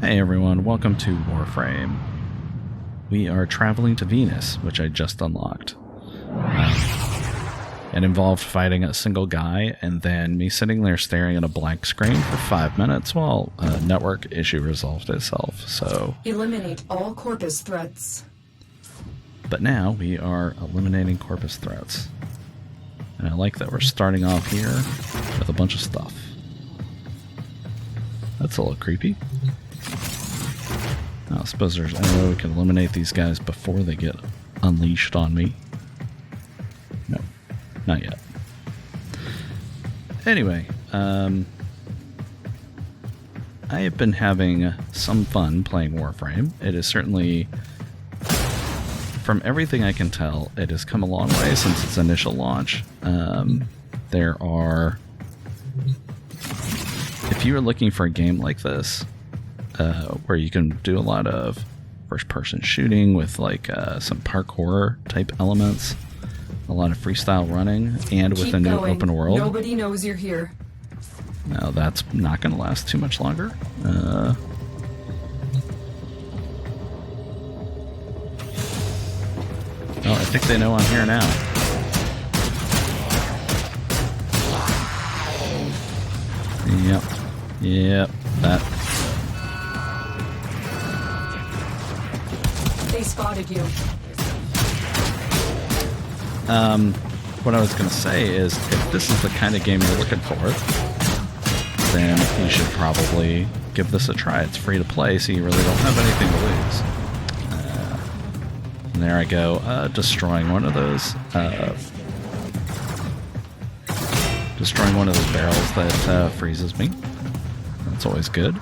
Hey everyone, welcome to Warframe. We are traveling to Venus, which I just unlocked. It involved fighting a single guy and then me sitting there staring at a blank screen for 5 minutes while a network issue resolved itself, so... Eliminate all Corpus threats. But now we are eliminating Corpus threats. And I like that we're starting off here with a bunch of stuff. That's a little creepy. I suppose there's any way we can eliminate these guys before they get unleashed on me. No, not yet. Anyway, I have been having some fun playing Warframe. It is certainly, from everything I can tell, it has come a long way since its initial launch. There are... If you are looking for a game like this, where you can do a lot of first-person shooting with like some parkour type elements, a lot of freestyle running, and with a new open world. Nobody knows you're here. Now that's not going to last too much longer. Oh, I think they know I'm here now. Yep, that. They spotted you. What I was going to say is, if this is the kind of game you're looking for, then you should probably give this a try. It's free to play, so you really don't have anything to lose. And there I go, destroying one of those, barrels that freezes me. That's always good.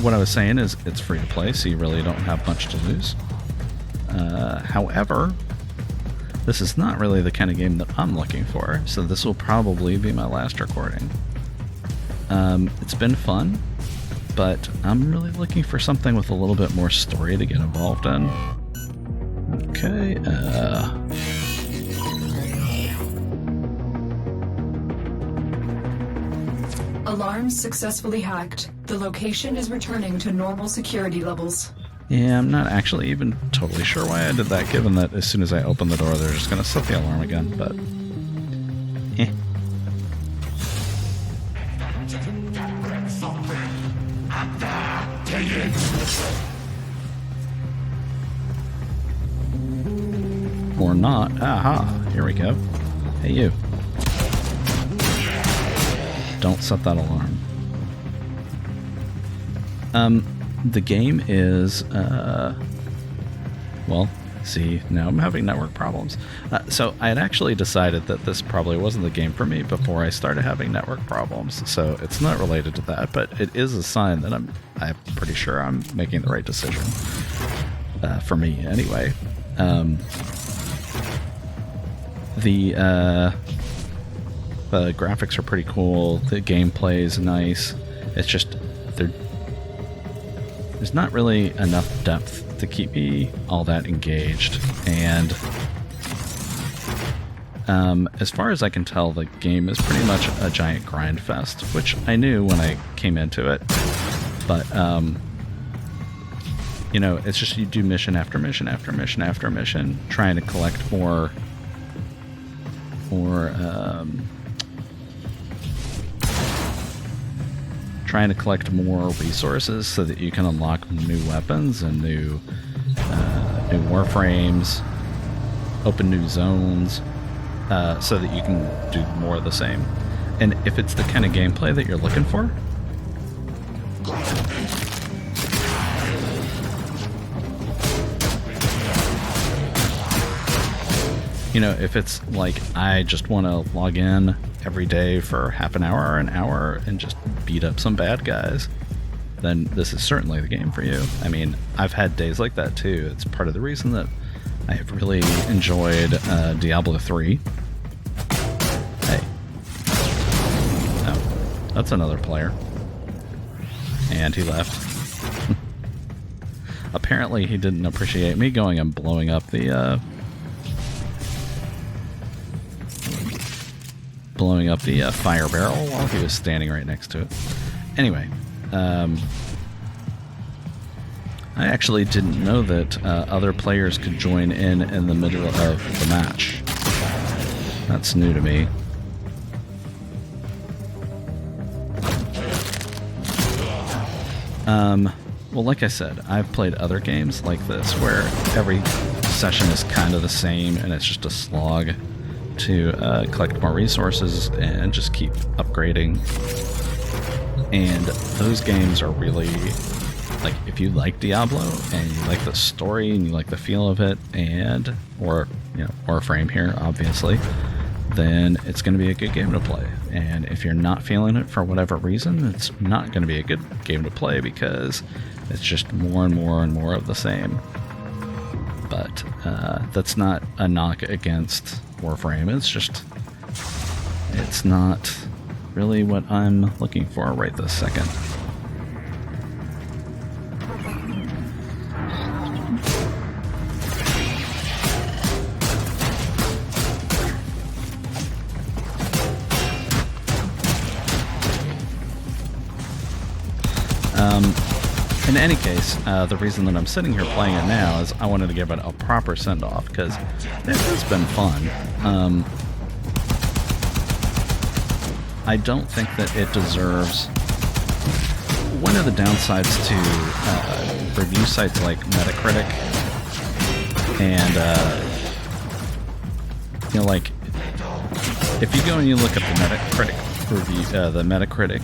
What I was saying is it's free to play, so you really don't have much to lose. However, this is not really the kind of game that I'm looking for, so this will probably be my last recording. It's been fun, but I'm really looking for something with a little bit more story to get involved in. Okay, Alarms successfully hacked. The location is returning to normal security levels. Yeah, I'm not actually even totally sure why I did that, given that as soon as I open the door, they're just going to set the alarm again, but... Or not. Aha, here we go. Hey, you. Don't set that alarm. The game is, well, see, now I'm having network problems. So I had actually decided that this probably wasn't the game for me before I started having network problems. So it's not related to that, but it is a sign that I'm pretty sure I'm making the right decision. For me, anyway. The graphics are pretty cool. The gameplay is nice. It's just there's not really enough depth to keep me all that engaged. And as far as I can tell, the game is pretty much a giant grind fest, which I knew when I came into it. But you know, it's just you do mission after mission after mission after mission, trying to collect more resources so that you can unlock new weapons and new warframes, open new zones, so that you can do more of the same. And if it's the kind of gameplay that you're looking for, you know, if it's like I just want to log in every day for half an hour or an hour and just beat up some bad guys, then this is certainly the game for you. I mean, I've had days like that too. It's part of the reason that I have really enjoyed Diablo 3. Hey. Oh, that's another player. And he left. Apparently he didn't appreciate me going and blowing up the blowing up the fire barrel while he was standing right next to it. Anyway, I actually didn't know that other players could join in the middle of the match. That's new to me. Well, like I said, I've played other games like this where every session is kind of the same and it's just a slog to collect more resources and just keep upgrading. And those games are really, like, if you like Diablo and you like the story and you like the feel of it, and, or, you know, Warframe here, obviously, then it's going to be a good game to play. And if you're not feeling it for whatever reason, it's not going to be a good game to play because it's just more and more and more of the same. But that's not a knock against Warframe. It's just, it's not really what I'm looking for right this second. In any case, the reason that I'm sitting here playing it now is I wanted to give it a proper send-off, because it has been fun. I don't think that it deserves... One of the downsides to review sites like Metacritic and, you know, like, if you go and you look at the Metacritic review, the Metacritic,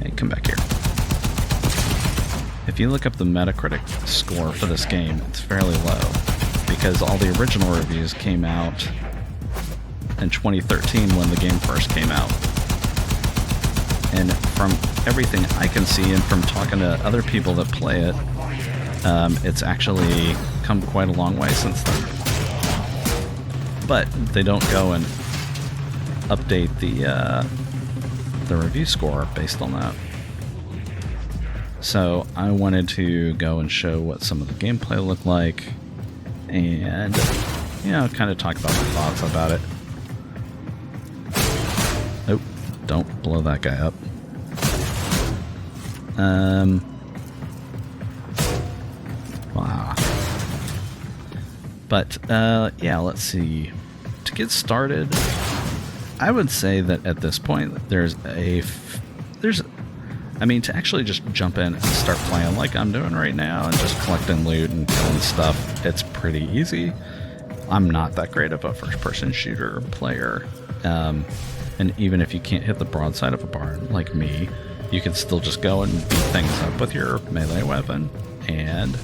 hey, come back here. If you look up the Metacritic score for this game, it's fairly low, because all the original reviews came out in 2013 when the game first came out. And from everything I can see and from talking to other people that play it, it's actually come quite a long way since then. But they don't go and update the review score based on that. So I wanted to go and show what some of the gameplay looked like and, you know, kind of talk about my thoughts about it. Nope, don't blow that guy up. Wow. But, yeah, let's see. To get started, I would say that at this point, I mean, to actually just jump in and start playing like I'm doing right now and just collecting loot and killing stuff, it's pretty easy. I'm not that great of a first-person shooter player. And even if you can't hit the broadside of a barn like me, you can still just go and beat things up with your melee weapon. And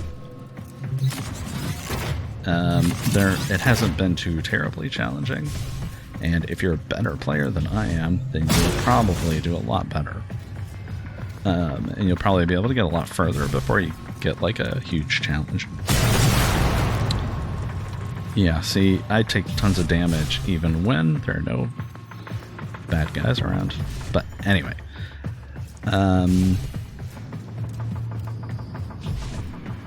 it hasn't been too terribly challenging. And if you're a better player than I am, then you'll probably do a lot better. And you'll probably be able to get a lot further before you get like a huge challenge. Yeah, see, I take tons of damage even when there are no bad guys around. But anyway,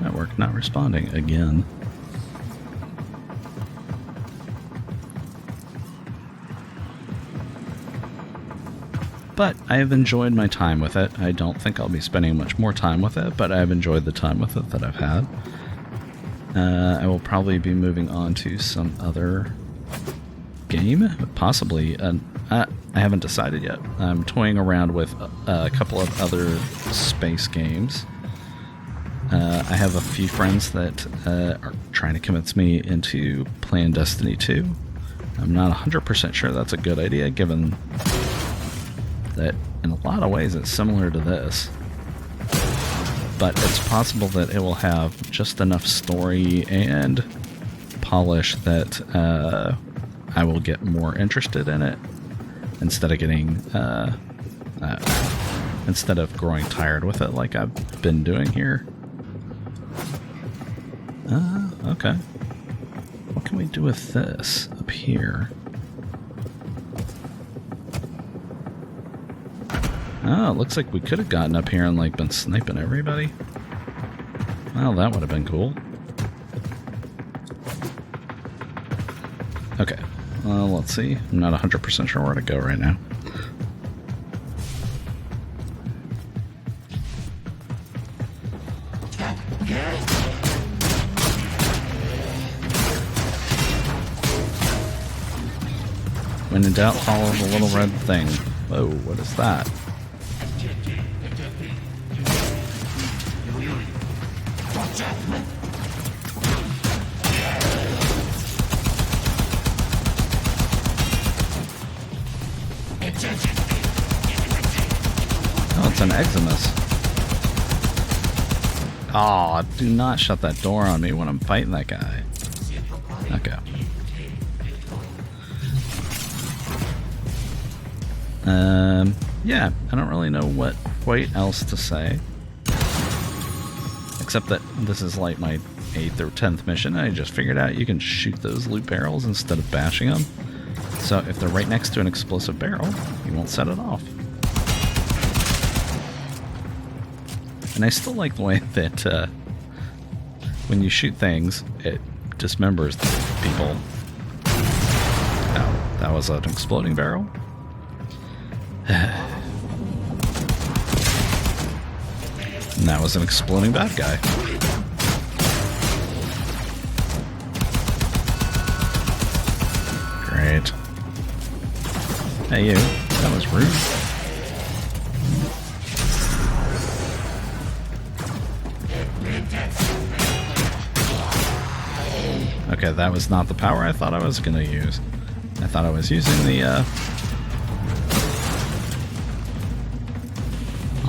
network not responding again. But I have enjoyed my time with it. I don't think I'll be spending much more time with it, but I've enjoyed the time with it that I've had. I will probably be moving on to some other game, possibly. I haven't decided yet. I'm toying around with a couple of other space games. I have a few friends that are trying to convince me into playing Destiny 2. I'm not 100% sure that's a good idea, given that in a lot of ways it's similar to this, but it's possible that it will have just enough story and polish that I will get more interested in it instead of getting instead of growing tired with it like I've been doing here. Okay, what can we do with this up here? Oh, it looks like we could have gotten up here and like been sniping everybody. Well, that would have been cool. Okay, Let's see. I'm not 100% sure where to go right now. When in doubt, follow the little red thing. Whoa, what is that? Oh, it's an Eximus. Aw, do not shut that door on me when I'm fighting that guy. Okay. Yeah, I don't really know what quite else to say. Except that this is like my 8th or 10th mission. I just figured out you can shoot those loot barrels instead of bashing them. So if they're right next to an explosive barrel, you won't set it off. And I still like the way that when you shoot things, it dismembers people. Oh, that was an exploding barrel. And that was an exploding bad guy. Great. Hey you, that was rude. Okay, that was not the power I thought I was going to use. I thought I was using the,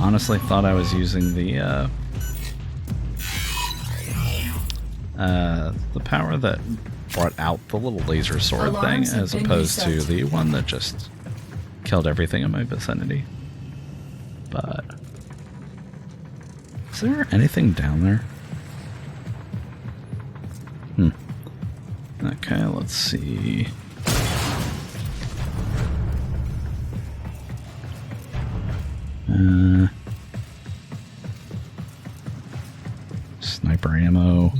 honestly thought I was using the power that brought out the little laser sword thing, as opposed to the one that just killed everything in my vicinity. But is there anything down there? Okay, let's see. Sniper ammo.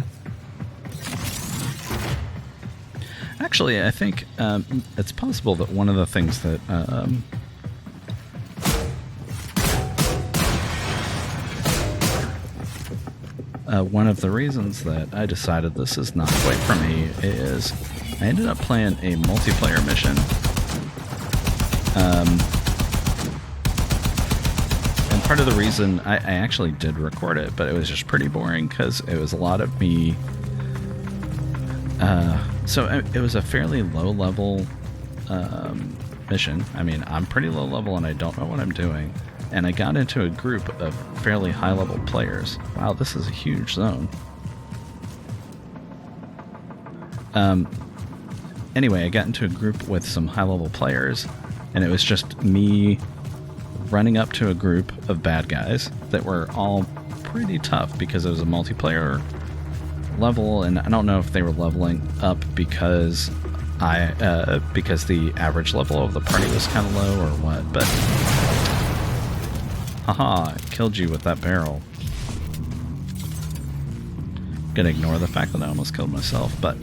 Actually, I think it's possible that one of the things that one of the reasons that I decided this is not quite for me is I ended up playing a multiplayer mission. And part of the reason I actually did record it, but it was just pretty boring because it was a lot of me. So it was a fairly low level mission. I mean, I'm pretty low level and I don't know what I'm doing. And I got into a group of fairly high level players. Wow, this is a huge zone. Anyway, I got into a group with some high level players, and it was just me running up to a group of bad guys that were all pretty tough because it was a multiplayer level, and I don't know if they were leveling up because because the average level of the party was kind of low or what, but haha, I killed you with that barrel. Gonna ignore the fact that I almost killed myself, but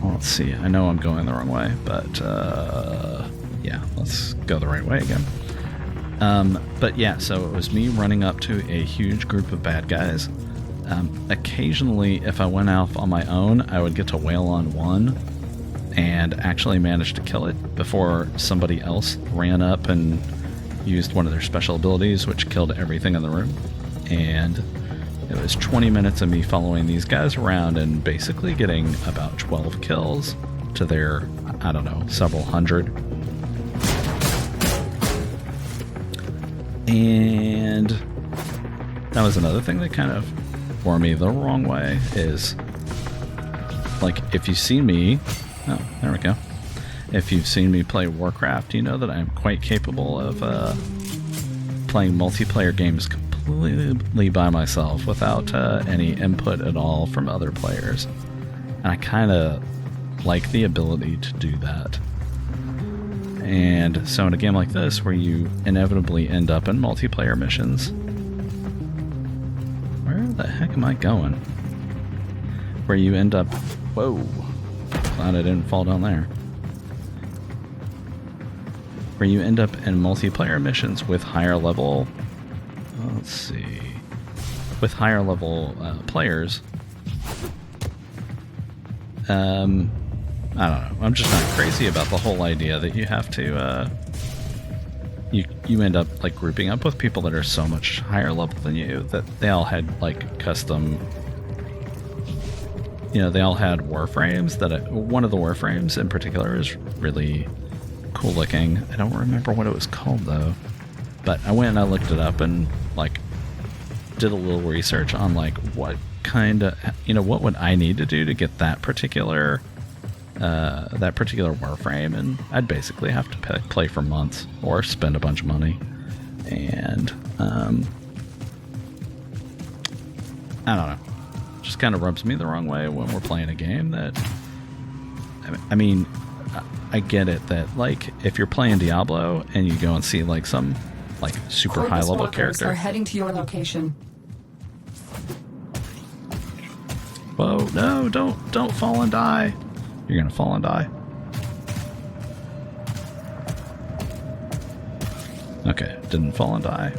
let's see. I know I'm going the wrong way, but yeah, let's go the right way again. But yeah, so it was me running up to a huge group of bad guys. Occasionally, if I went off on my own, I would get to wail on one and actually managed to kill it before somebody else ran up and used one of their special abilities, which killed everything in the room. And it was 20 minutes of me following these guys around and basically getting about 12 kills to their, I don't know, several hundred. And that was another thing that kind of bore me the wrong way, is like, if you see me, oh, there we go. If you've seen me play Warcraft, you know that I'm quite capable of playing multiplayer games completely by myself without any input at all from other players. And I kind of like the ability to do that. And so in a game like this, where you inevitably end up in multiplayer missions, where the heck am I going? Where you end up... Whoa. Glad I didn't fall down there. Where you end up in multiplayer missions with higher level... Let's see... With higher level players. I don't know. I'm just not crazy about the whole idea that you have to... You end up like grouping up with people that are so much higher level than you that they all had like custom, you know, they all had Warframes that one of the Warframes in particular is really cool looking. I don't remember what it was called though, but I went and I looked it up and like did a little research on like what kind of, you know, what would I need to do to get that particular Warframe, and I'd basically have to play for months or spend a bunch of money. And I don't know, just kind of rubs me the wrong way when we're playing a game that I mean, I get it that like if you're playing Diablo and you go and see like some like super Corpus high level workers character are heading to your location. Whoa, no, don't fall and die. You're gonna fall and die. Okay, didn't fall and die.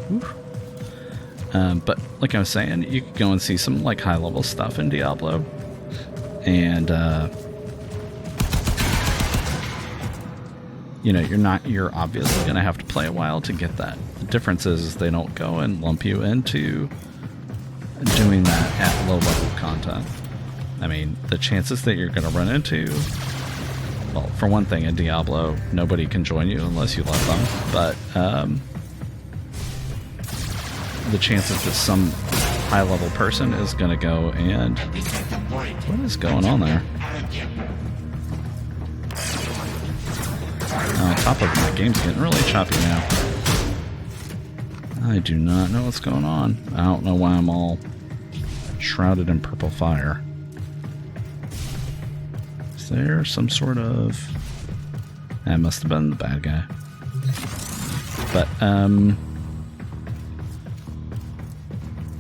But like I was saying, you could go and see some like high level stuff in Diablo, and you know, you're obviously gonna have to play a while to get that. The difference is they don't go and lump you into doing that at low level content. I mean, the chances that you're going to run into, well, for one thing, in Diablo, nobody can join you unless you let them, but the chances that some high-level person is going to go and... What is going on there? On top of my game's getting really choppy now. I do not know what's going on. I don't know why I'm all shrouded in purple fire. Is there some sort of... That must have been the bad guy. But,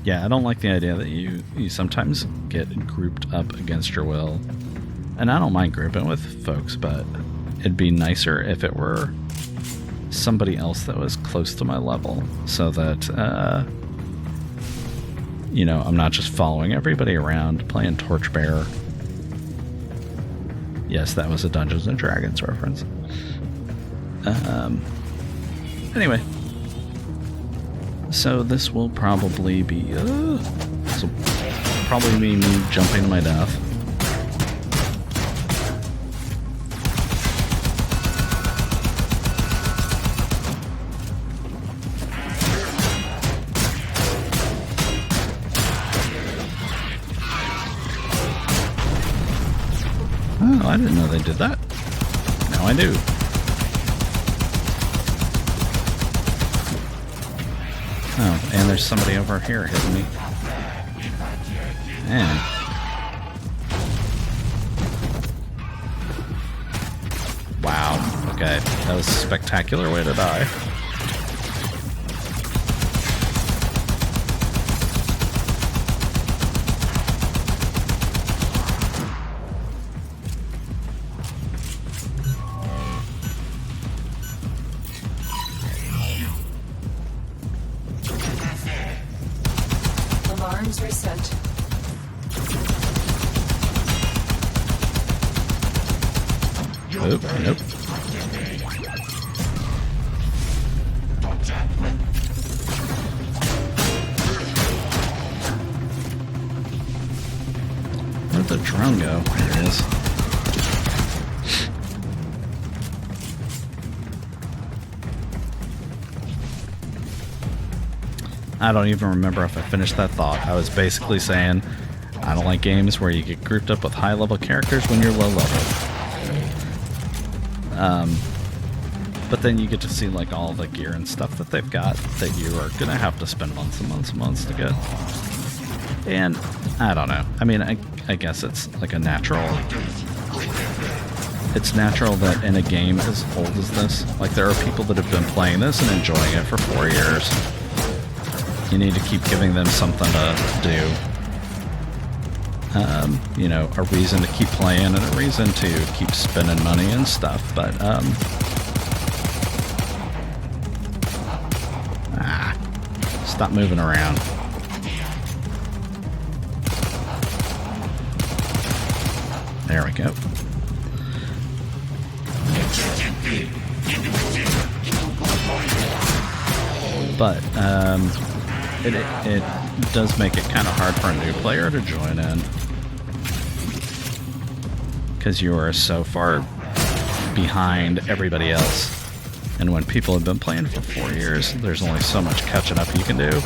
yeah, I don't like the idea that you sometimes get grouped up against your will. And I don't mind grouping with folks, but it'd be nicer if it were somebody else that was close to my level, so that, you know, I'm not just following everybody around playing Torchbearer. Yes, that was a Dungeons and Dragons reference. Anyway, so this will probably be me jumping to my death. Oh, I didn't know they did that. Now I do. Oh, and there's somebody over here hitting me. Man. Wow. Okay, that was a spectacular way to die. Alarms reset. Nope, nope. Where'd the drone go? There it is. I don't even remember if I finished that thought. I was basically saying I don't like games where you get grouped up with high-level characters when you're low-level. But then you get to see like all the gear and stuff that they've got that you are gonna have to spend months and months and months to get. And I don't know. I mean, I guess it's like a natural. It's natural that in a game as old as this, like there are people that have been playing this and enjoying it for 4 years. You need to keep giving them something to do. You know, a reason to keep playing and a reason to keep spending money and stuff, but, stop moving around. There we go. But, it does make it kind of hard for a new player to join in. Because you are so far behind everybody else. And when people have been playing for 4 years, there's only so much catching up you can do.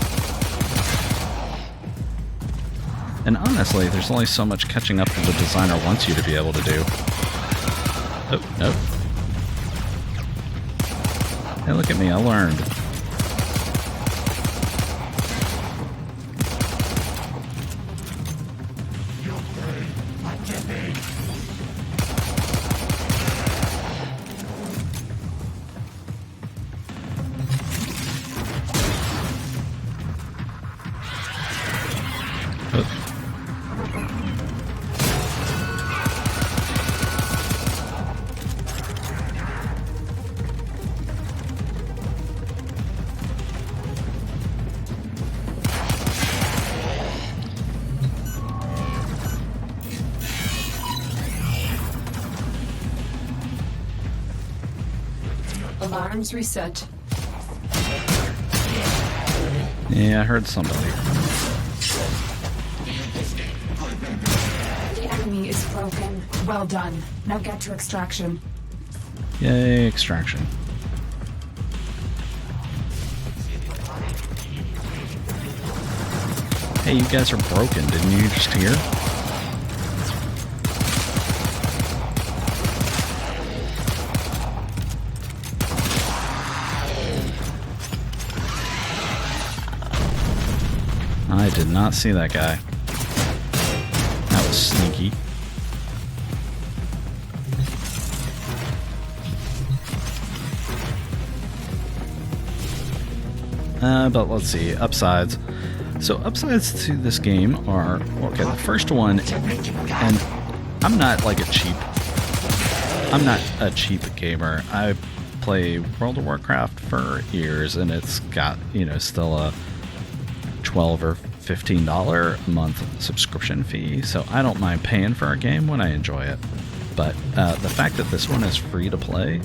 And honestly, there's only so much catching up that the designer wants you to be able to do. Oh, nope. Hey, look at me, I learned. Alarms reset. Yeah, I heard somebody. The enemy is broken. Well done. Now get to extraction. Yay, extraction. Hey, you guys are broken, didn't you just hear? I did not see that guy. That was sneaky. But let's see, upsides. So upsides to this game are, okay, the first one, and I'm not like a cheap gamer. I play World of Warcraft for years, and it's got, you know, still a $12 or $15 a month subscription fee, so I don't mind paying for a game when I enjoy it. But the fact that this one is free to play,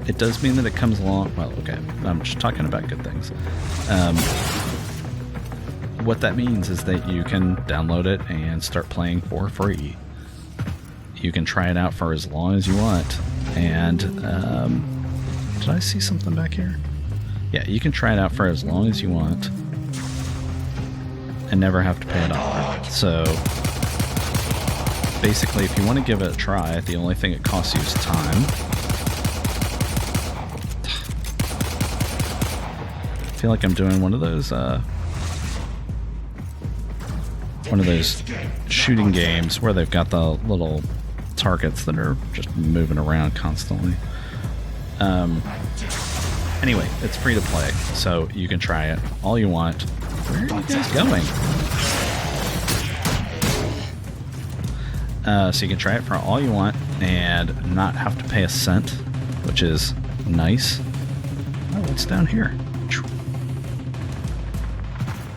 it does mean that it comes along. Well, okay, I'm just talking about good things. What that means is that you can download it and start playing for free. You can try it out for as long as you want. And did I see something back here? Yeah, you can try it out for as long as you want and never have to pay $1. So basically, if you want to give it a try, the only thing it costs you is time. I feel like I'm doing one of those shooting games where they've got the little targets that are just moving around constantly. Anyway, it's free to play, so you can try it all you want. Where are you guys going? So you can try it for all you want and not have to pay a cent, which is nice. Oh, what's down here?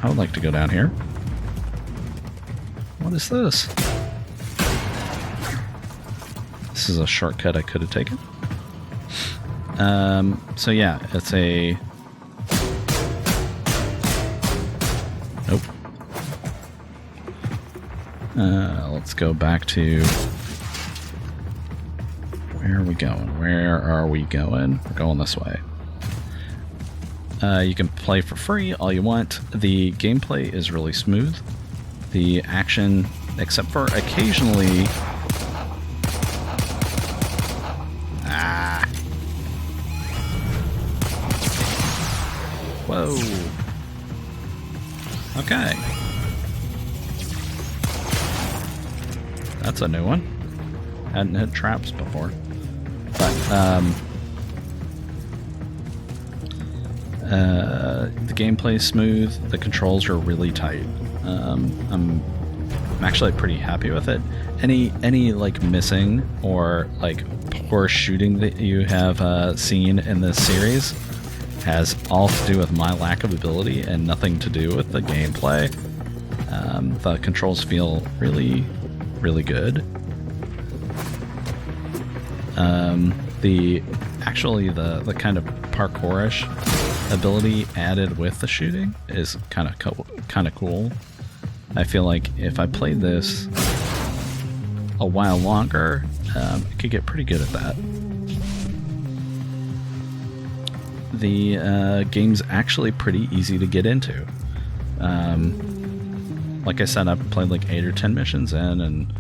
I would like to go down here. What is this? This is a shortcut I could have taken. So yeah, it's a... Nope. Let's go back to... Where are we going? Where are we going? We're going this way. You can play for free all you want. The gameplay is really smooth. The action, except for occasionally... Whoa. Okay. That's a new one. Hadn't hit traps before. But, the gameplay is smooth. The controls are really tight. I'm I'm actually pretty happy with it. Any like missing or like poor shooting that you have seen in this series has all to do with my lack of ability and nothing to do with the gameplay. The controls feel really, really good. The kind of parkourish ability added with the shooting is kind of cool. I feel like if I played this a while longer, I could get pretty good at that. The game's actually pretty easy to get into. Like I said, I've played like 8 or 10 missions in, and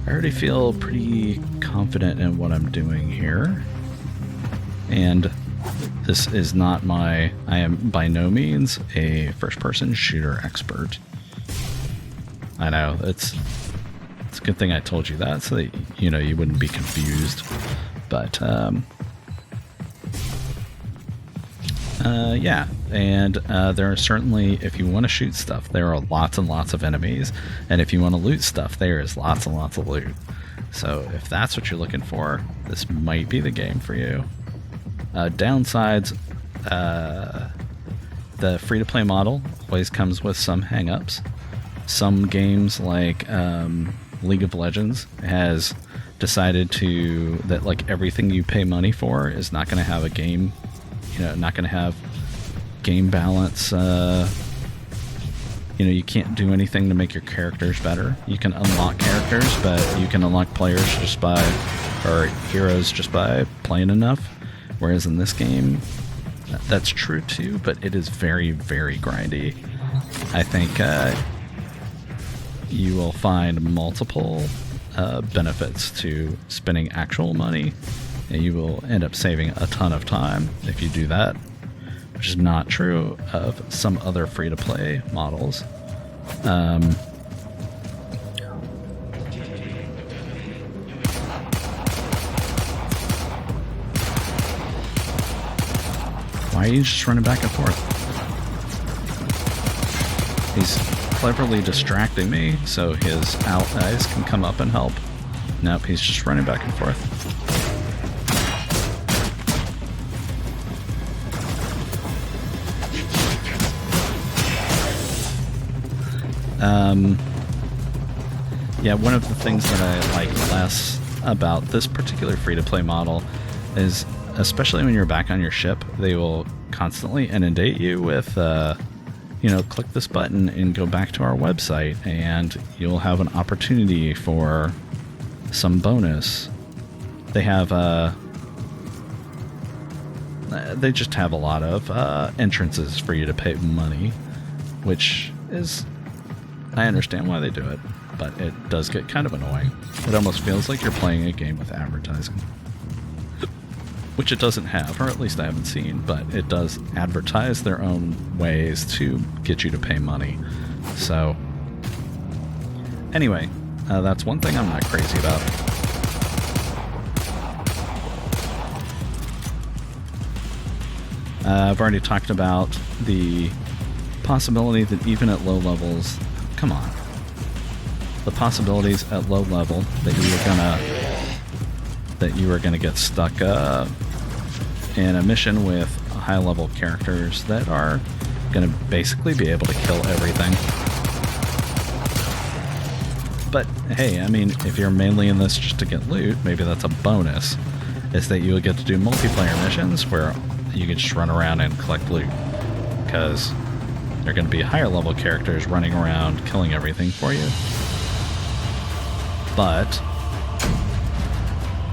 I already feel pretty confident in what I'm doing here. And this is not I am by no means a first-person shooter expert. I know, it's a good thing I told you that, so that, you know, you wouldn't be confused. But, yeah, and there are certainly, if you want to shoot stuff, there are lots and lots of enemies, and if you want to loot stuff, there is lots and lots of loot. So if that's what you're looking for, this might be the game for you. Downsides, the free-to-play model always comes with some hang-ups. Some games like League of Legends has decided that like everything you pay money for is not going to have a game, you know, not going to have game balance. You know, you can't do anything to make your characters better. You can unlock characters, but you can unlock players or heroes just by playing enough. Whereas in this game, that's true too, but it is very, very grindy. I think you will find multiple benefits to spending actual money, and you will end up saving a ton of time if you do that, which is not true of some other free-to-play models. Why are you just running back and forth? He's cleverly distracting me so his allies can come up and help. Nope, he's just running back and forth. Yeah, one of the things that I like less about this particular free-to-play model is, especially when you're back on your ship, they will constantly inundate you with, you know, click this button and go back to our website, and you'll have an opportunity for some bonus. They have, they just have a lot of entrances for you to pay money, which is, I understand why they do it, but it does get kind of annoying. It almost feels like you're playing a game with advertising. Which it doesn't have, or at least I haven't seen, but it does advertise their own ways to get you to pay money. So, anyway, that's one thing I'm not crazy about. I've already talked about the possibility that even at low levels, come on, the possibilities at low level that you were gonna get stuck in a mission with high-level characters that are going to basically be able to kill everything. But hey, I mean, if you're mainly in this just to get loot, maybe that's a bonus, is that you will get to do multiplayer missions where you can just run around and collect loot, because there are going to be higher-level characters running around killing everything for you. But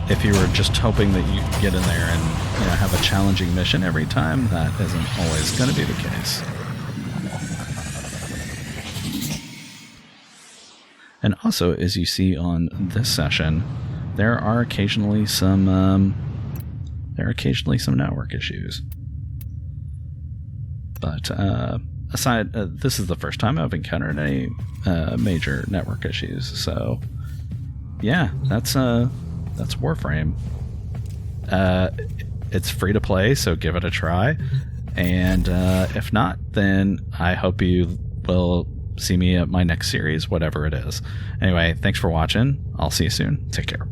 if you were just hoping that you could get in there and, you know, have a challenging mission every time, that isn't always going to be the case. And also, as you see on this session, there are occasionally some network issues. But aside, this is the first time I've encountered any major network issues. So, yeah, that's Warframe. It's free to play, so give it a try. And if not, then I hope you will see me at my next series, whatever it is. Anyway, thanks for watching. I'll see you soon. Take care.